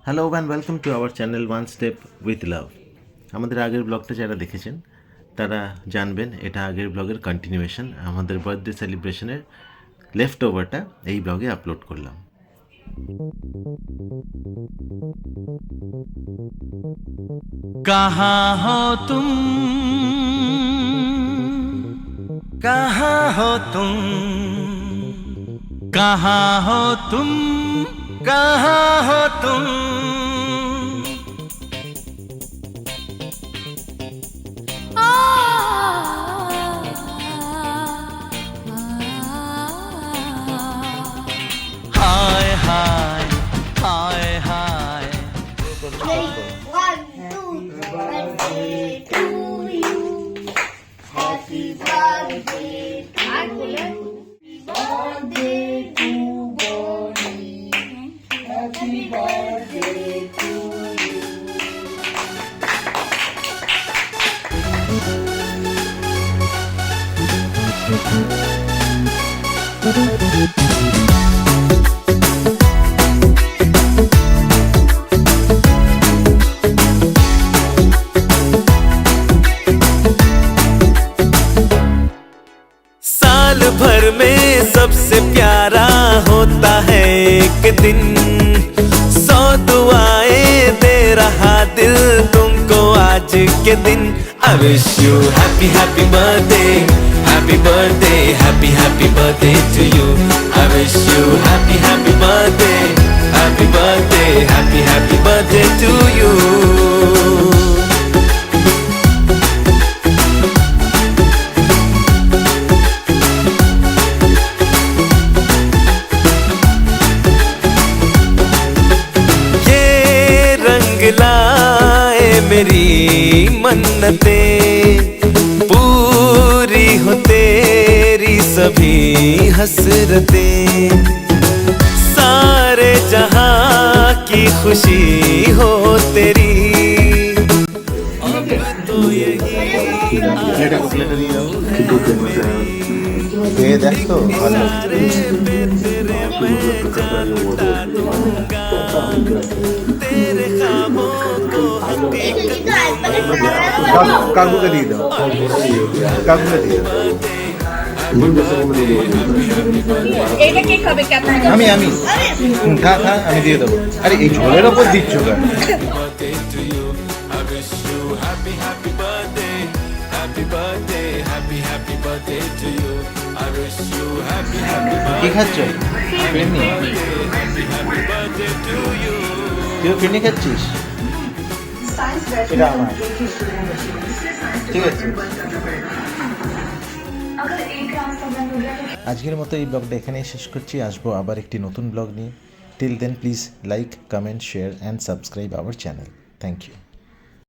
Hello and welcome to our channel one step with love. আমাদের আগের ব্লগটা যারা দেখেছেন তারা জানবেন এটা আগের ব্লগের কন্টিনিউয়েশন। আমাদের বার্থডে সেলিব্রেশনের লেফট ওভারটা এই ব্লগে আপলোড করলাম। कहाँ हो तुम, कहाँ हो तुम, कहाँ हो तुम, कहाँ हो तुम। हाय हाय हाय हाय। One, two, birthday to you. Happy birthday to Bonnie. Happy birthday to you. साल भर में सबसे प्यारा होता है एक दिन, 100 दुआएं दे रहा दिल तुमको आज के दिन। I wish you happy happy birthday, happy birthday, happy happy birthday to you. I wish you happy happy birthday, happy birthday, happy happy birthday to you. लाए मेरी मन्नतें, पूरी हो तेरी सभी हसरतें, सारे जहां की खुशी हो तेरी। अब तो यही দেখো ভালো तेरे ख्वाबों को কাকুকে দিয়ে দাও, কাকুকে দিয়ে দাও। আমি আমি খা খা আমি দিয়ে দেবো। আরে এই ঝোলের ওপর দিচ্ছ কেন? কি খাচ্ছ? ফিরনি? তুইও ফিরনি খাচ্ছিস? এটা আমার, ঠিক আছে। আজকের মতো এই ব্লগটা এখানেই শেষ করছি। আসবো আবার একটি নতুন ব্লগ নিয়ে। Till then please like, comment, share and subscribe our channel. Thank you.